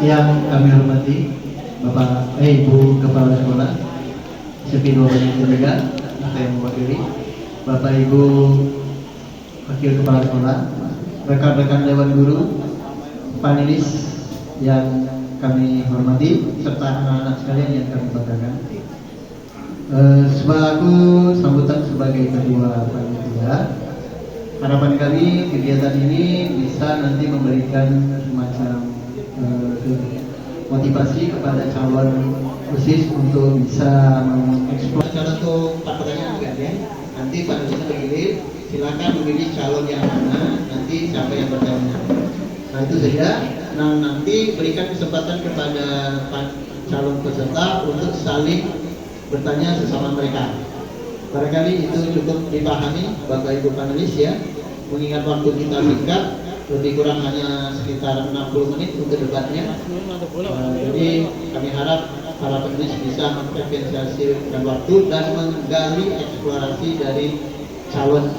Yang kami hormati Ibu Kepala Sekolah, Sepino Penjaga, saya mewakili Bapak Ibu Wakil Kepala Sekolah, rekan-rekan Dewan Guru, panelis yang kami hormati, serta anak-anak sekalian yang kami banggakan. Sebagai sambutan sebagai ketua panitia, harapan kami kegiatan ini bisa nanti memberikan semacam motivasi kepada calon OSIS untuk bisa mengeksplor. Cara untuk pertanyaan juga ya. Nanti pada bisa memilih, silakan memilih calon yang mana, nanti siapa yang bertanya. Nah itu saja. Nah nanti berikan kesempatan kepada calon peserta untuk saling bertanya sesama mereka. Barangkali itu cukup dipahami Bapak Ibu panelis ya. Mengingat waktu kita singkat, lebih kurang hanya sekitar 60 menit untuk debatnya. Jadi kami harap para penulis bisa mengefisiensikan waktu dan menggali eksplorasi dari calon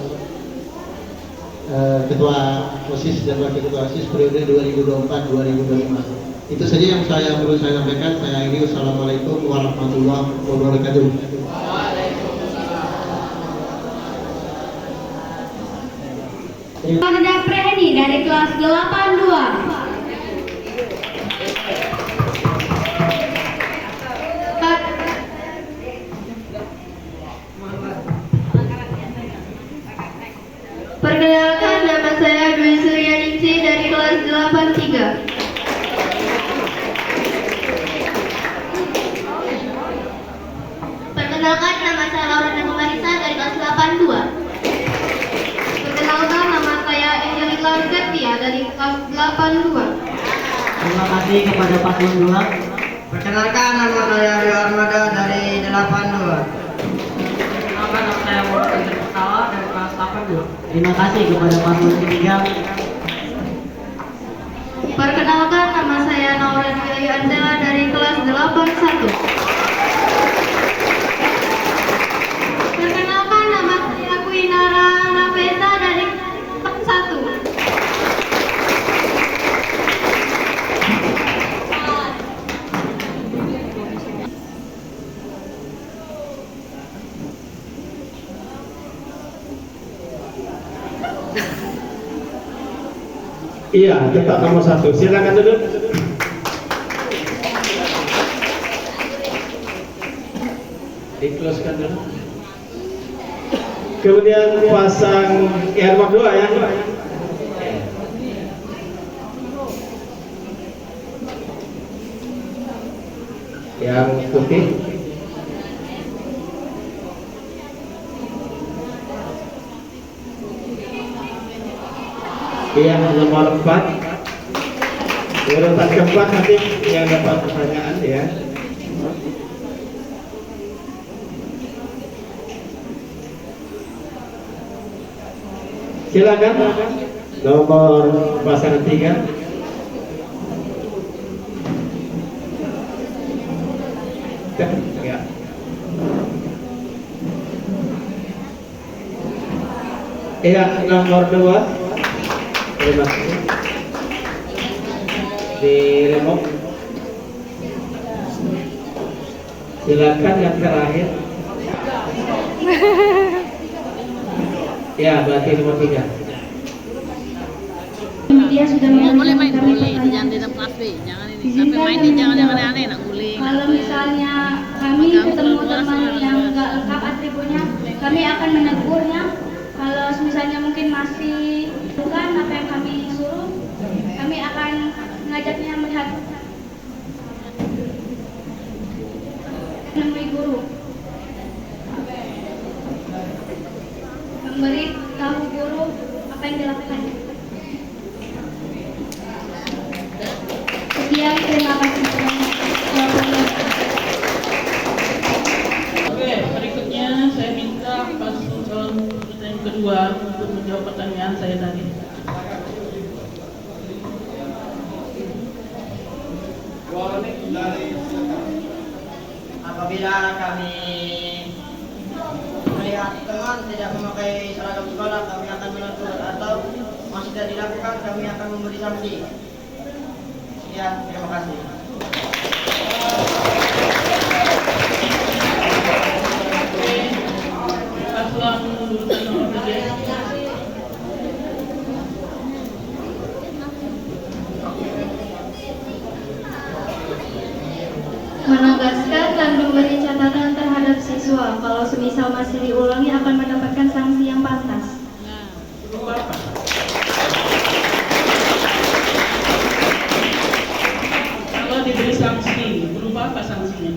ketua OSIS dan wakil ketua OSIS periode 2024-2025. Itu saja yang perlu saya sampaikan. Saya akhiri. Wassalamualaikum warahmatullahi wabarakatuh. Pada Preheni dari kelas 82. Perkenalkan, nama saya Dwi Suryaningsih dari kelas 83. Perkenalkan, nama saya Laura Nanda Marisa dari kelas 82. Perkenalkan, nama saya Angelina Setia dari kelas 82. Terima kasih kepada paslon 2. Perkenalkan, nama saya Rio Armada dari 82. Perkenalkan, nama saya Muhammad Pertawa dari kelas 82. Terima kasih kepada paslon 3. Perkenalkan, nama saya Naura Dwi Andela dari kelas 81. Perkenalkan, nama saya Kuinara Nafesa dari kelas 1. Iya, tetap nomor 1. Silakan duduk. Di-close-kan dulu. Kemudian pasang yang nomor 2 ya. Yang putih. Yang nomor 4. Urutan keempat nanti yang dapat pertanyaan ya. Silakan nomor pasangan 3. Ya. Iya, nomor 2. Terima kasih. Di remote. Silakan yang terakhir. Ya, berarti nomor 3. Dia sudah boleh main, boleh, jangan tidak kafe, jangan ini sampai main ini jangan yang aneh-aneh, nak guling. Kalau misalnya kami ketemu teman yang nggak lengkap atributnya, kami akan menegurnya. Kalau misalnya mungkin masih bukan apa yang kami suruh, kami akan mengajaknya melihat menemui guru, memberi tahu guru apa yang dilakukan. Sekian, terima kasih banyak. Oke, berikutnya saya minta paslon yang kedua untuk menjawab pertanyaan saya tadi. Apabila kami melihat teman tidak memakai seragam sekolah, kami akan menegur, atau masih tidak dilakukan, kami akan memberi sanksi. Sekian, terima kasih. Paslon urutan nomor 3. Menegaskan dan memberi catatan terhadap siswa. Kalau semisal masih diulangi akan mendapatkan sanksi yang pantas. Nah, Berupa apa? Kalau diberi sanksi, berupa apa sanksinya?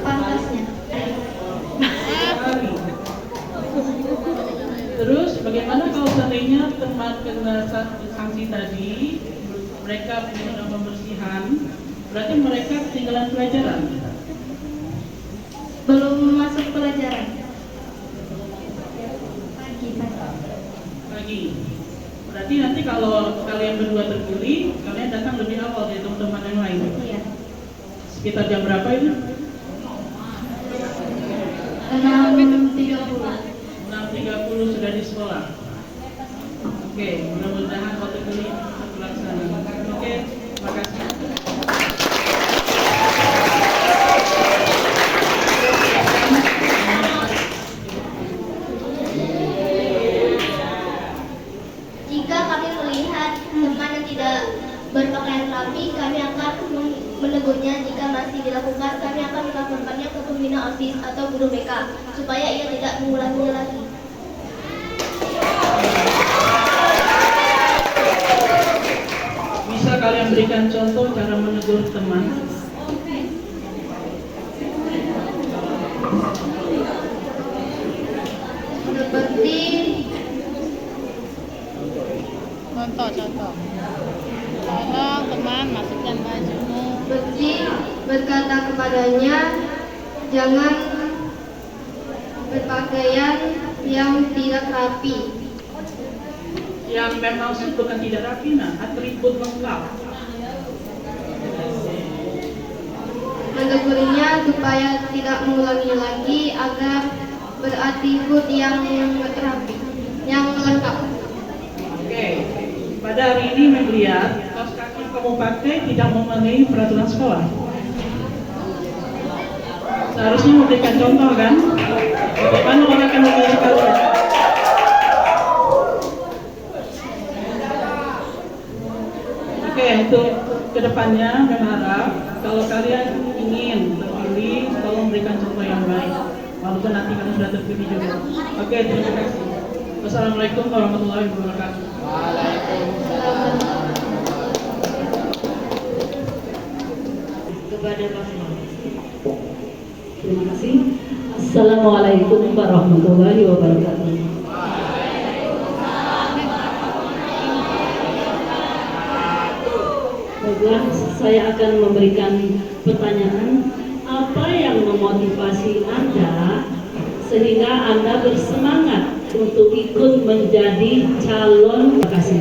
Pantasnya. Terus bagaimana kalau seandainya teman kena sanksi tadi, mereka melakukan pembersihan, berarti mereka ketinggalan pelajaran. Belum masuk pelajaran. Pagi. Berarti nanti kalau kalian berdua terpilih, kalian datang lebih awal dari teman-teman yang lain. Iya. Sekitar jam berapa itu? 6.30. 6.30 sudah di sekolah. Oke, mudah-mudahan kalau terpilih bisa terlaksana. Oke, terima kasih. Jika kami melihat teman yang tidak berpakaian rapi, kami akan menegurnya. Jika masih dilakukan, kami akan melaporkannya ke pembina OSIS atau guru BK supaya ia tidak mengulanginya lagi. Bisa kalian berikan contoh cara menegur teman? Seperti contoh. Tolong teman masukkan bajumu. berkata kepadanya, jangan berpakaian yang tidak rapi. Yang bermaksud bukan tidak rapi, nah, atribut lengkap. Menegurnya supaya tidak mengulangi lagi agar beratribut yang rapi, yang lengkap. Oke, pada hari ini melihat kaos kaki kamu pakai tidak memenuhi peraturan sekolah. Seharusnya memberikan contoh kan? Bagaimana orang akan memilih kalian? Oke, untuk kedepannya berharap kalau kalian ingin terpilih, tolong berikan contoh yang baik. Walaupun nanti kalian sudah terpilih juga. Oke, terima kasih. Wassalamualaikum warahmatullahi wabarakatuh. Kepada paslon. Terima kasih. Assalamualaikum warahmatullahi wabarakatuh. Baiklah, saya akan memberikan pertanyaan. Apa yang memotivasi Anda sehingga Anda bersemangat untuk ikut menjadi calon? Terima kasih.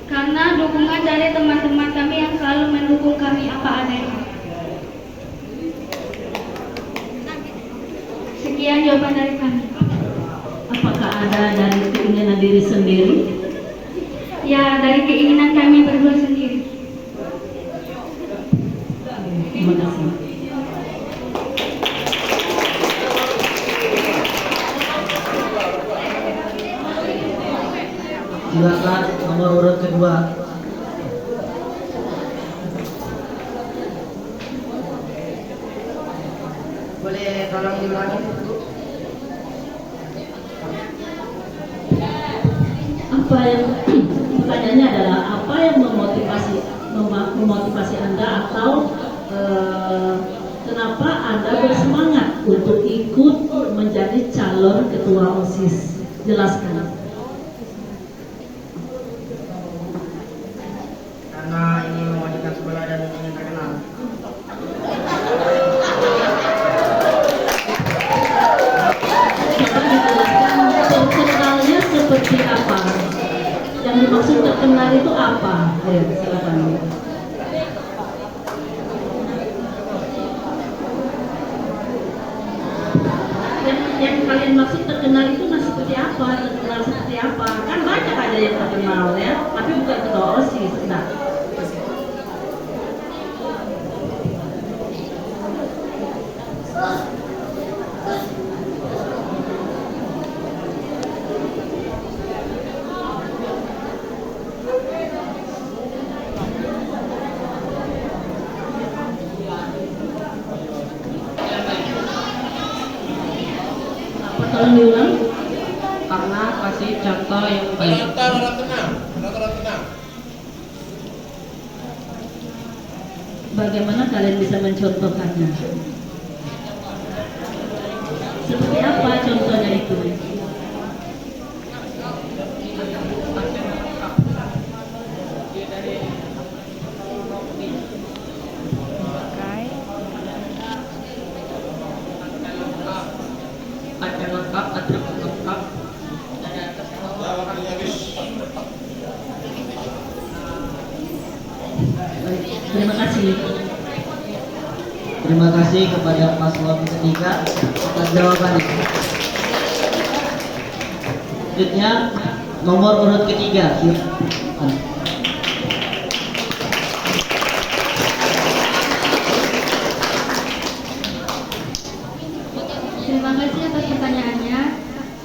Karena dukungan dari teman-teman kami yang selalu mendukung kami apa adanya. Sekian jawaban dari kami. Apakah ada dari keinginan diri sendiri? Ya, dari keinginan kami berdua sendiri. Terima kasih. Silakan nomor urut kedua. Boleh tolong diulangi? Apa yang pertanyaannya adalah apa yang memotivasi Anda atau kenapa Anda bersemangat untuk ikut menjadi calon ketua OSIS? Jelaskan. Karena ini memajukan sekolah dan ingin terkenal. Dapat dijelaskan terkenalnya seperti apa? maksud terkenal itu apa? Ayo, silakan. Yang kalian maksud terkenal itu seperti apa? Terkenal seperti apa? Kan banyak aja yang terkenal ya, tapi bukan ketua OSIS. Nah, tolong diulang. Karena kasih contoh yang baik. Bagaimana kalian bisa mencontohkannya? Seperti apa contohnya itu? Ada lengkap, atribut lengkap. Baik, terima kasih. Terima kasih kepada paslon ketiga atas jawabannya. Selanjutnya nomor urut ketiga. Terima kasih atas pertanyaannya.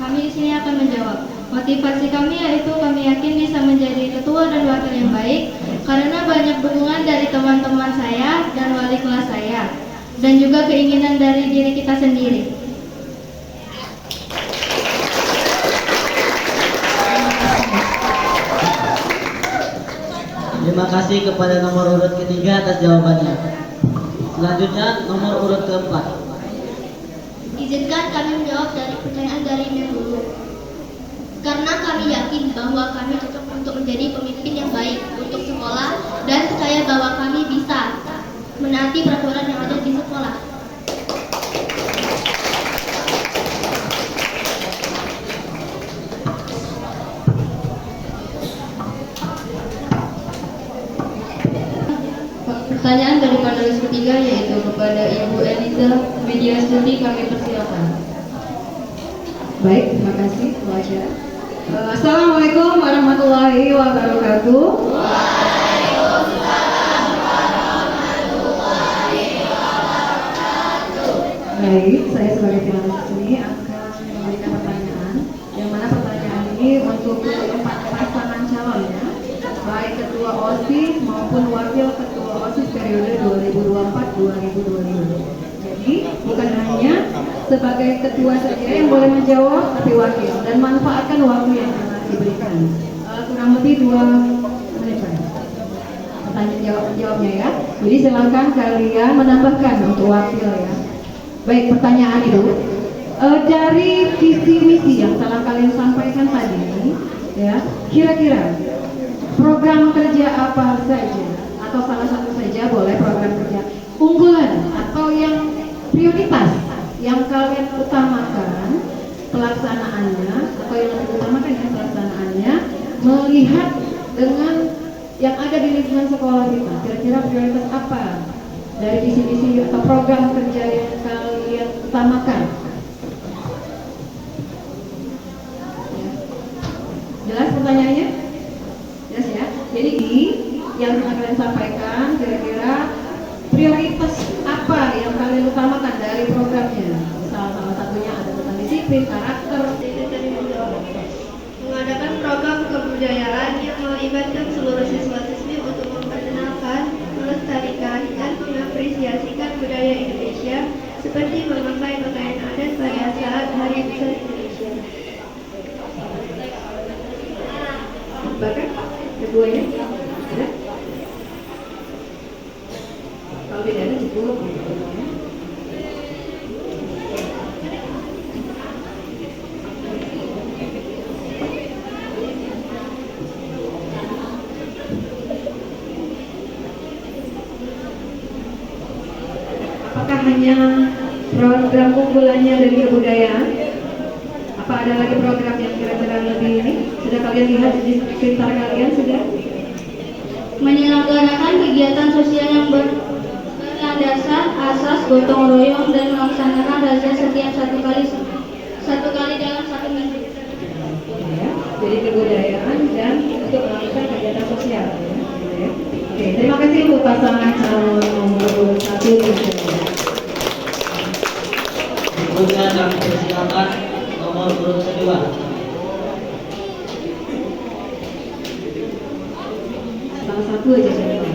Kami di sini akan menjawab. Motivasi kami yaitu kami yakin bisa menjadi ketua dan wakil yang baik karena banyak dukungan dari teman-teman saya dan wali kelas saya dan juga keinginan dari diri kita sendiri. Terima kasih kepada nomor urut ketiga atas jawabannya. Selanjutnya nomor urut keempat. Izinkan kami menjawab dari pertanyaan dari Mendulu. Karena kami yakin bahwa kami cocok untuk menjadi pemimpin yang baik untuk sekolah dan percaya bahwa kami bisa menaati peraturan yang ada di sekolah. Pertanyaan dari panelis ketiga yaitu kepada Ibu Eliza Widyastuti, kami persilakan. Baik, terima kasih Bu Aja. Assalamualaikum warahmatullahi wabarakatuh. Baik, saya sebagai panelis sini akan memberikan pertanyaan, yang mana pertanyaan ini untuk keempat pasangan calon ya, baik ketua OSIS maupun wakil ketua OSIS periode 2024-2025. Jadi bukan hanya sebagai ketua saja yang boleh menjawab, tapi wakil, dan manfaatkan waktu yang telah diberikan. Kurang lebih 2 menit pertanyaan jawabnya ya. Jadi silakan kalian menambahkan untuk wakil ya. Baik, pertanyaan itu dari visi misi yang telah kalian sampaikan tadi ya, kira-kira program kerja apa saja atau salah satu saja boleh program kerja unggulan atau yang prioritas yang kalian utamakan pelaksanaannya atau yang lebih utamakan ya pelaksanaannya melihat dengan yang ada di lingkungan sekolah kita, kira-kira prioritas apa dari visi-visi atau program kerja yang kalian utamakan? Jelas pertanyaannya? Jelas ya? Jadi yang kalian sampaikan kira-kira prioritas apa yang kalian utamakan dari programnya? Salah satunya ada tentang disiplin, karakter. Mengadakan program kebudayaan yang melibatkan seluruh siswa-siswi untuk memperkenalkan, melestarikan, dan mengapresiasikan budaya Indonesia seperti memakai pakaian adat pada saat Hari Besar Indonesia. Bahkan keduanya ada? Kalau tidak ada cukup. Apakah hanya program unggulannya dari kebudayaan? Apa ada lagi program yang kira-kira lebih ini? Sudah kalian lihat di Perintah kalian sudah? Menyelenggarakan kegiatan sosial yang berlandaskan asas gotong royong dan melaksanakan razia setiap satu kali dalam 1 minggu. Ya, jadi kebudayaan dan untuk melakukan kegiatan sosial. Ya. Oke, terima kasih untuk pasangan calon nomor 1 Berikutnya kami persilakan nomor urut kedua. Salah satu aja contoh.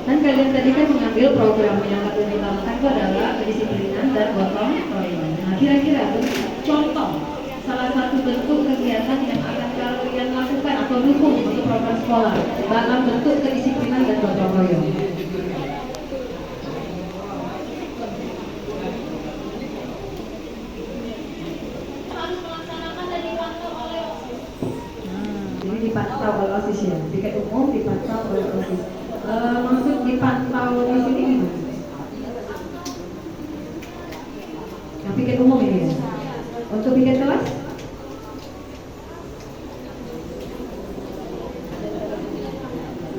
Dan kalian tadi kan mengambil program yang kalian utamakan itu adalah kedisiplinan dan gotong royong. Nah, kira-kira contoh salah satu bentuk kegiatan yang akan kalian lakukan atau dukung untuk program sekolah dalam bentuk kedisiplinan dan gotong royong. Harus melaksanakan dan dipantau oleh OSIS. Jadi dipantau oleh OSIS ya, piket umum dipantau oleh OSIS. Maksud dipantau di sini gimana? Nah, piket umum ini ya. Untuk piket kelas?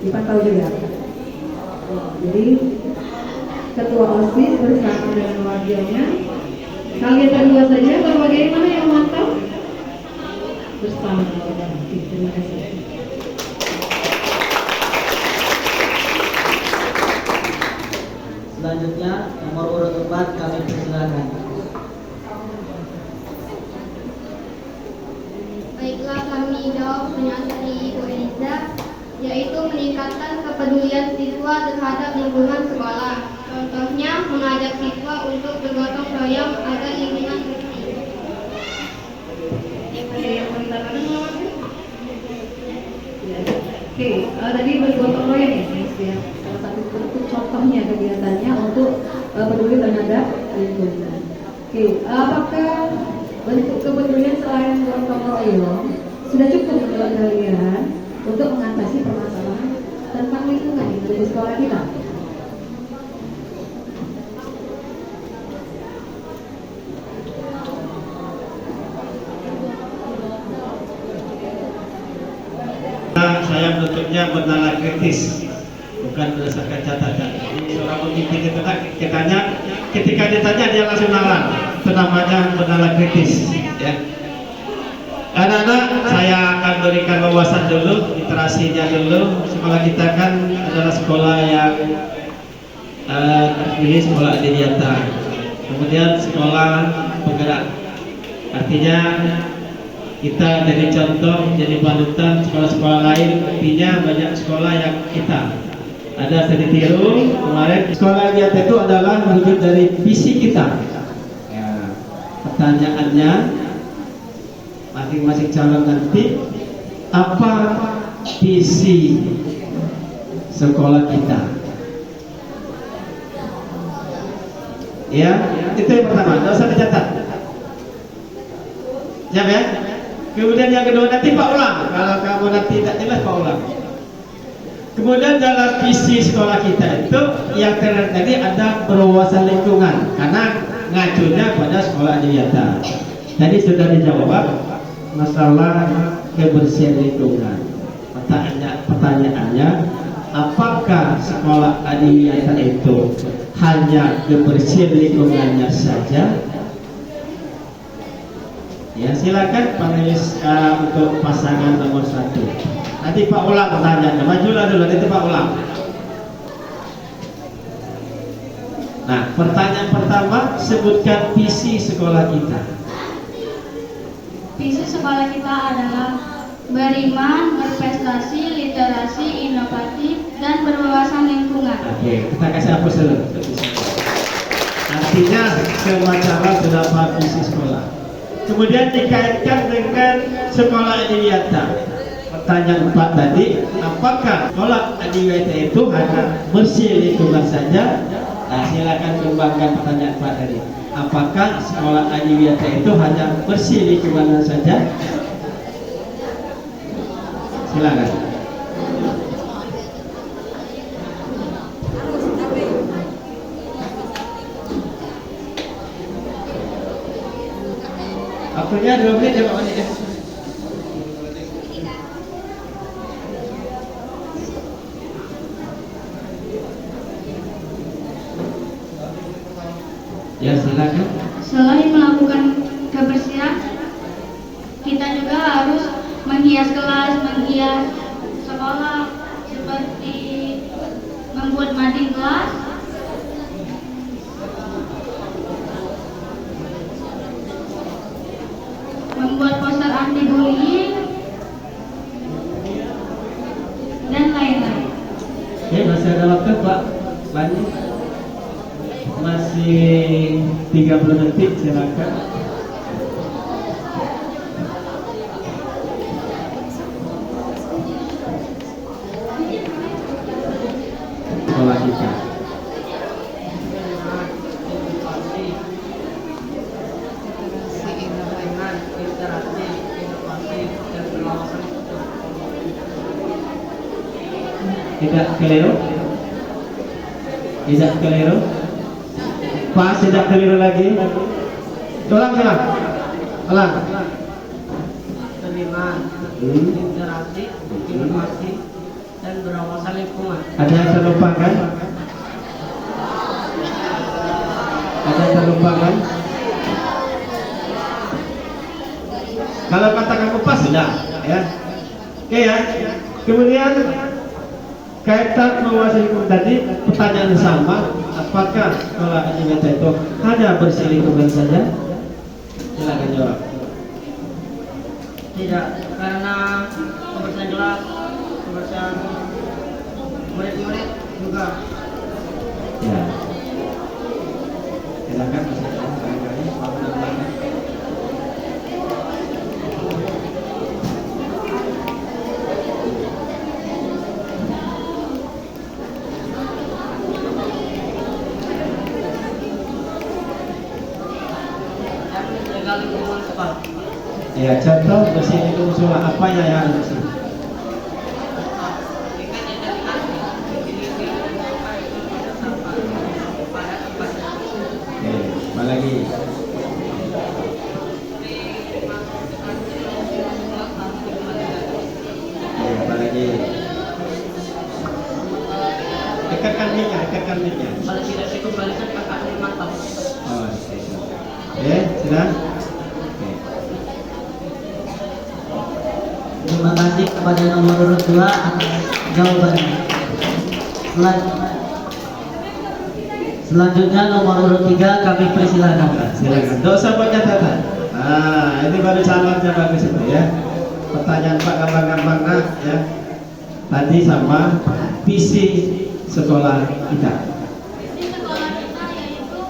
Dipantau juga. Jadi ketua OSIS bersama dengan wakilnya. Kalian berdua saja atau bagaimana yang memantau? Bersama. Oke, terima kasih. Selanjutnya nomor urut 4 kami persilakan. Baiklah, kami jawab pertanyaan dari Ibu Eliza, yaitu meningkatkan kepedulian siswa terhadap lingkungan sekolah. Contohnya, mengajak siswa untuk bergotong royong agar lingkungan bersih. Ada yang mau ditambahkan melawannya? Ya. Oke, tadi bergotong royong ya, ya. Salah satu bentuk contohnya kegiatannya untuk peduli terhadap lingkungan. Oke, apakah bentuk kepedulian selain gotong royong sudah cukup menurut kalian untuk mengatasi permasalahan tentang lingkungan di sekolah kita? Saya menuntutnya bernalar kritis, bukan berdasarkan catatan. Jadi seorang pemimpin itu ketika ditanya dia langsung nalar. Itu namanya bernalar kritis. Ya. Anak-anak, saya akan berikan wawasan dulu, literasinya dulu. Sekolah kita kan adalah sekolah yang terpilih, sekolah adiwiyata. Kemudian sekolah penggerak. Artinya kita jadi contoh, jadi panutan sekolah-sekolah lain. Artinya banyak sekolah yang kita ada studi tiru kemarin. Sekolah adiwiyata itu adalah wujud dari visi kita. Ya, pertanyaannya masing-masing calon nanti, apa visi sekolah kita? Ya, itu yang pertama. Tidak usah dicatat. Siap ya? Kemudian yang kedua, nanti Pak ulang. Kalau kamu nanti tidak jelas, Pak ulang. Kemudian dalam visi sekolah kita itu yang tadi ada berwawasan lingkungan, karena ngacunya pada sekolah adiwiyata. Tadi sudah dijawab masalah kebersihan lingkungan. Pertanyaannya, apakah sekolah adiwiyata itu hanya kebersihan lingkungannya saja? Ya, silakan panelis untuk pasangan nomor 1. Nanti Pak ulang pertanyaannya. Majulah dulu, nanti Pak ulang. Nah, pertanyaan pertama, sebutkan visi sekolah kita. Visi sekolah kita adalah beriman, berprestasi, literasi, inovatif, dan berwawasan lingkungan. Oke, kita kasih hapus dulu. Artinya semua cara sudah paham visi sekolah. Kemudian dikaitkan dengan sekolah adiwiyata. Pertanyaan 4 tadi, apakah sekolah adiwiyata itu hanya bersih lingkungan saja? Nah, silakan kembangkan pertanyaan 4 tadi. Apakah sekolah adiwiyata itu hanya bersih lingkungan saja? Silakan. Waktunya 2 menit ya Pak Wani ya. silakan. Selain melakukan kebersihan, kita juga harus menghias kelas, menghias sekolah, seperti membuat mading kelas, membuat poster anti bullying, dan lain-lain. Oke, masih ada waktu Pak. Lanjut. Masih 30 detik, silakan. Sekolah kita. Tidak keliru. Tidak keliru. Pas, tidak keliru lagi. Ulang. Seniman, interaksi, inovasi, dan berwawasan lingkungan. Ada yang terlupakan? Ada yang terlupakan? Kalau kata kamu pas sudah, ya. Oke ya. Kemudian kaitan menguasai lingkungan tadi, pertanyaan sama. Apakah sekolah Adiwiyata itu hanya bersih lingkungan saja? Silakan jawab. Tidak, karena kebersihan kelas, kebersihan murid-murid juga. Ya. Silakan barangkali mau menambahkan. Menjaga lingkungan sekolah. Ya, contoh bersih lingkungan sekolah apa yang harus bersih? Oke, apa lagi? Oke, apa lagi? Dekatkan mic-nya. Kalau tidak dikembalikan kakak mantap. Oh, oke, sudah? Oke. Terima kasih kepada nomor urut 2 atas jawabannya. Selanjutnya nomor urut 3 kami persilakan. Silakan. Tidak usah buat catatan. Nah, ini baru calonnya bagus itu ya. Pertanyaan Pak gampang-gampang ya. Tadi sama visi sekolah kita. Visi sekolah kita yaitu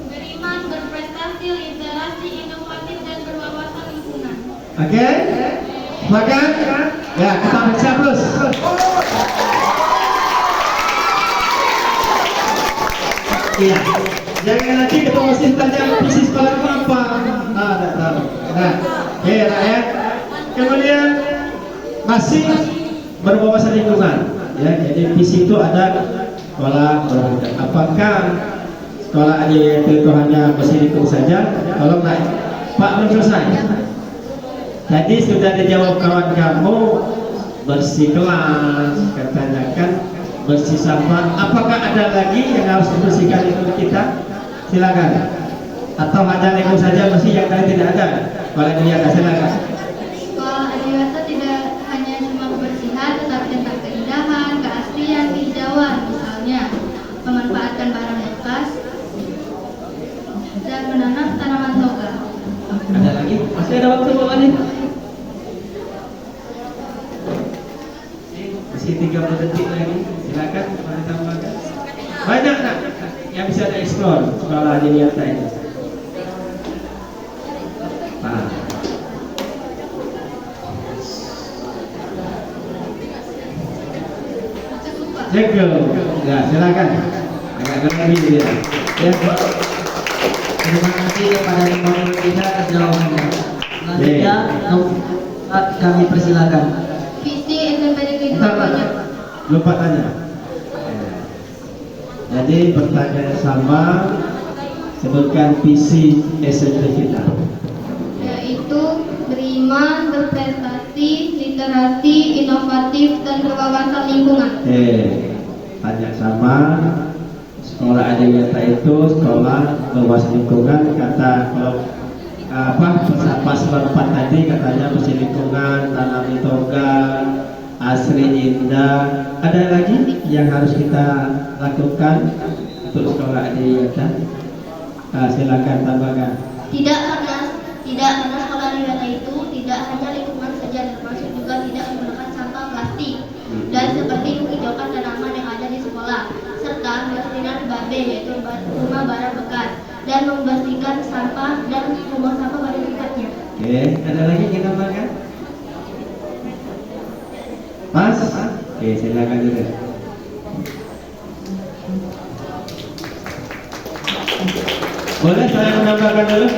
beriman, berprestasi, literasi, inovatif, dan berwawasan lingkungan. Oke? Makan? Ya, kita periksa terus. Iya. Jangan nanti ketemu masih tanya visi sekolah itu apa. Nah, tidak tahu. Nah, oke rakyat. Kemudian masih berwawasan lingkungan. Ya, jadi visi itu ada sekolah berlingkungan. Apakah sekolah Adiwiyata itu hanya bersih lingkungan saja? Kalau enggak, Pak belum selesai. Tadi sudah dijawab kawan kamu bersih kelas, katanya kan bersih sampah. Apakah ada lagi yang harus dibersihkan lingkungan kita? Silakan. Atau hanya lingkungan saja bersih yang lain tidak ada? Kalau dilihat silakan. Sekolah Adiwiyata tidak hanya cuma kebersihan, tetapi tentang keindahan, keaslian, kehijauan, misalnya memanfaatkan barang bekas dan menanam tanaman toga. Ada lagi? Masih ada waktu Pak Wali? Masih 30 detik lagi. Silakan mau ditambahkan. Banyak nak yang bisa dieksplor sekolah Adiwiyata ini. Nah. Jago. Ya, silakan. Agak lagi dia. Ya. Terima kasih kepada nomor urut 3 atas jawabannya. Selanjutnya kami persilakan. Visi SMP Negeri 2 Bentar, Pak. Banyak. Lupa tanya. Jadi pertanyaan sama, sebutkan visi SMP kita. Yaitu beriman, berprestasi, literasi, inovatif, dan berwawasan lingkungan. Tanya sama, Sekolah Adiwiyata itu sekolah berwawasan lingkungan. Kata kalau pasal 4 tadi katanya bersih lingkungan, tanam toga, asri indah. Ada lagi yang harus kita lakukan untuk sekolah Adiwiyata? Silakan tambahkan. Tidak karena sekolah Adiwiyata itu tidak hanya lingkungan saja, termasuk juga tidak menggunakan sampah plastik dan seperti menghijaukan tanaman yang ada di sekolah, serta melestarikan BABE yaitu rumah barang bekas dan membersihkan sampah dan membuang sampah pada tempatnya. Oke, ada lagi kita tambahkan? Mas? Oke, silakan juga. Boleh saya menambahkan dulu?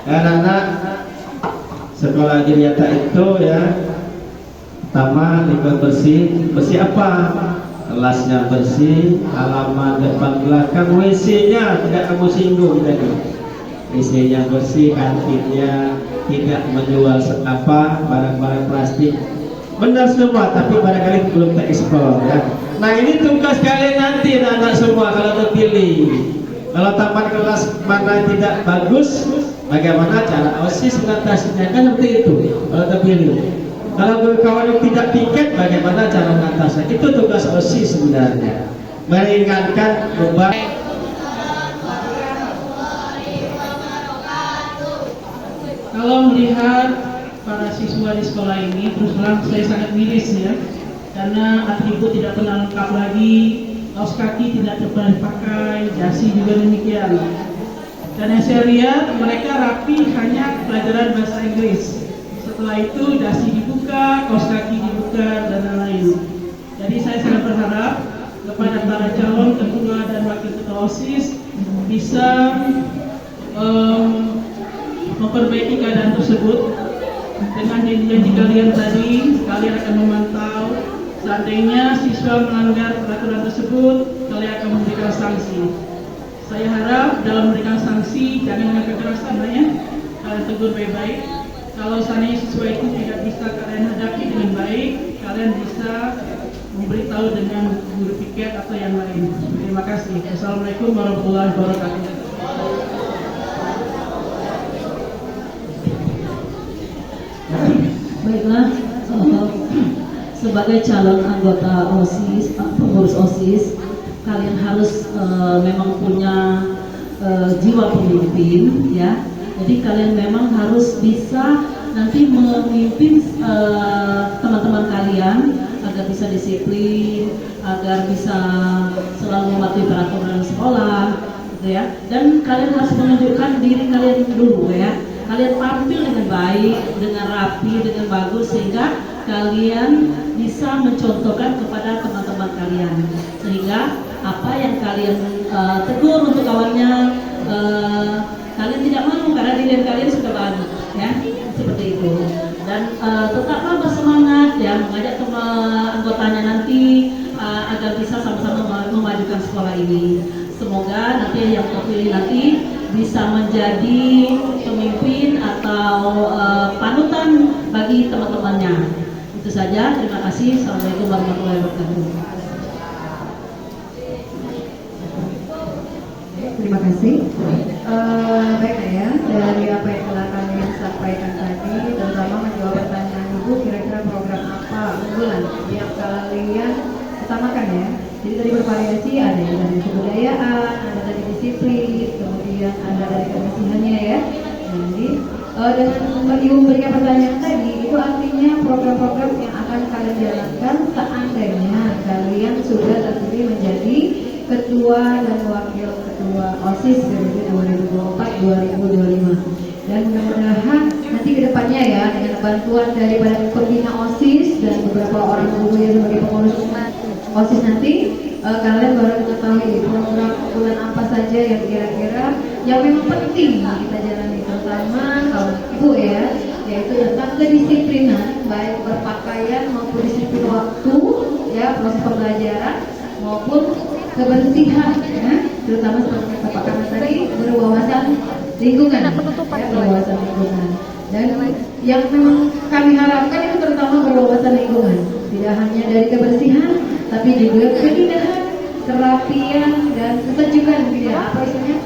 Karena sekolah Adiwiyata itu ya, pertama lingkungan bersih. Bersih apa? Kelasnya bersih, halaman depan belakang, WC-nya tidak kamu singgung tadi. WC-nya bersih, kantinnya tidak menjual barang-barang plastik. Benar semua, tapi barangkali belum tereksplor ya. Nah ini tugas kalian nanti anak-anak semua kalau terpilih. Kalau taman kelas mana tidak bagus, bagaimana cara OSIS mengatasinya? Kan seperti itu kalau terpilih. Kalau kawan tidak piket, bagaimana cara mengatasinya? Itu tugas OSIS sebenarnya, meringankan beban. Kalau melihat para siswa di sekolah ini, terus terang saya sangat miris ya, karena atribut tidak pernah lengkap lagi, kaos kaki tidak pernah dipakai, dasi juga demikian. Dan yang saya lihat mereka rapi hanya pelajaran bahasa Inggris. Setelah itu dasi dibuka, kaos kaki dibuka dan lain-lain. Jadi saya sangat berharap kepada para calon ketua dan wakil ketua OSIS bisa memperbaiki keadaan tersebut. Dengan janji kalian tadi, kalian akan memantau. Seandainya siswa melanggar peraturan tersebut, kalian akan memberikan sanksi. Saya harap dalam memberikan sanksi jangan dengan kekerasan ya, kalian tegur baik-baik. Kalau seandainya siswa itu tidak bisa kalian hadapi dengan baik, kalian bisa memberitahu dengan guru piket atau yang lain. Terima kasih. Assalamualaikum warahmatullahi wabarakatuh. Baiklah, sebagai calon anggota OSIS, pengurus OSIS, kalian harus memang punya jiwa pemimpin, ya. Jadi kalian memang harus bisa nanti memimpin teman-teman kalian agar bisa disiplin, agar bisa selalu mematuhi peraturan sekolah, gitu ya. Dan kalian harus menunjukkan diri kalian dulu, ya. Kalian tampil dengan baik, dengan rapi, dengan bagus sehingga kalian bisa mencontohkan kepada teman-teman kalian. Sehingga apa yang kalian tegur untuk kawannya, kalian tidak malu karena diri kalian sudah bagus, ya. Seperti itu. Dan tetaplah bersemangat ya, mengajak anggotanya nanti agar bisa sama-sama memajukan sekolah ini. Semoga nanti yang terpilih nanti bisa menjadi pemimpin atau panutan bagi teman-temannya. Itu saja, terima kasih. Assalamualaikum warahmatullahi wabarakatuh. Terima kasih. Baiklah ya, dari apa yang telah kalian sampaikan tadi, terutama menjawab pertanyaan Ibu, kira-kira program apa unggulan yang kalian utamakan ya. Jadi tadi bervariasi, ada yang dari kebudayaan, ada dari disiplin, kemudian ada dari kebersihannya ya. Jadi dengan Ibu memberikan pertanyaan tadi, itu artinya program-program yang akan kalian jalankan seandainya kalian sudah terpilih menjadi ketua dan wakil ketua OSIS periode 2024-2025. Dan mudah-mudahan nanti kedepannya ya, dengan bantuan daripada pembina OSIS dan beberapa orang guru yang sebagai pengurus OSIS nanti, kalian baru mengetahui program unggulan apa saja yang kira-kira yang memang penting kita jalani, terutama kalau Ibu ya, yaitu tentang kedisiplinan, baik berpakaian maupun disiplin waktu ya, proses pembelajaran maupun kebersihan ya, terutama seperti kata Pak Kamas tadi, berwawasan lingkungan ya, berwawasan lingkungan. Dan yang memang kami harapkan itu terutama berwawasan lingkungan, tidak hanya dari kebersihan tapi juga keindahan kerapian dan kesejukan gitu ya, apa istilahnya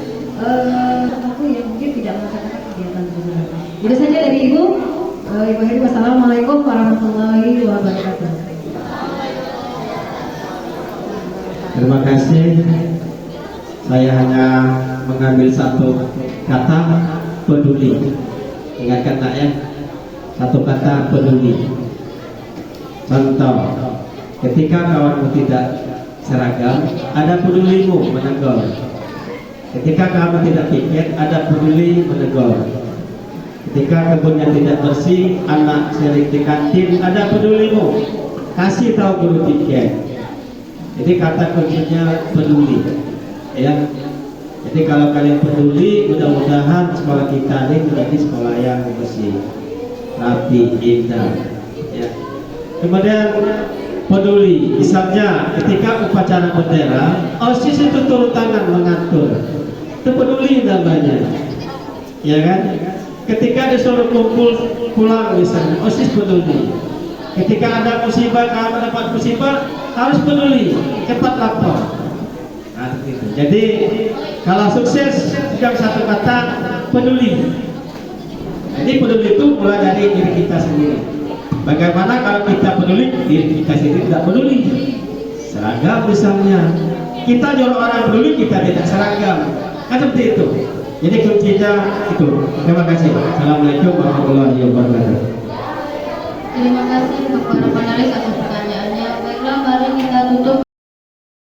aku yang mungkin tidak melaksanakan kegiatan tersebut. Itu saja dari Ibu. Ibu Heri, wassalamualaikum warahmatullahi wabarakatuh. Terima kasih. Saya hanya mengambil satu kata, peduli. Ingatkan nak ya, satu kata peduli. Contoh, ketika kawanmu tidak seragam, ada pedulimu menegur. Ketika kamu tidak piket, ada peduli menegur. Ketika kebunnya tidak bersih, anak sering di kantin, ada pedulimu, kasih tahu guru piket. Jadi kata kuncinya peduli, ya. Jadi kalau kalian peduli, mudah-mudahan sekolah kita ini menjadi sekolah yang bersih, rapi, indah, ya. Kemudian peduli, misalnya ketika upacara bendera, OSIS itu turun tangan mengatur, itu peduli namanya, ya kan? Ketika disuruh kumpul pulang misalnya, OSIS peduli. Ketika ada musibah, kamu dapat musibah, harus peduli, cepat lapor. Nah, itu. Jadi kalau sukses, yang satu kata peduli. Jadi peduli itu mulai dari diri kita sendiri. Bagaimana kalau kita peduli, diri kita sendiri tidak peduli. Seragam misalnya, kita nyuruh orang peduli, kita tidak seragam, kan seperti itu. Jadi kuncinya itu. Terima kasih. Assalamualaikum warahmatullahi wabarakatuh. Terima kasih kepada panelis atas pertanyaannya. Baiklah, mari kita tutup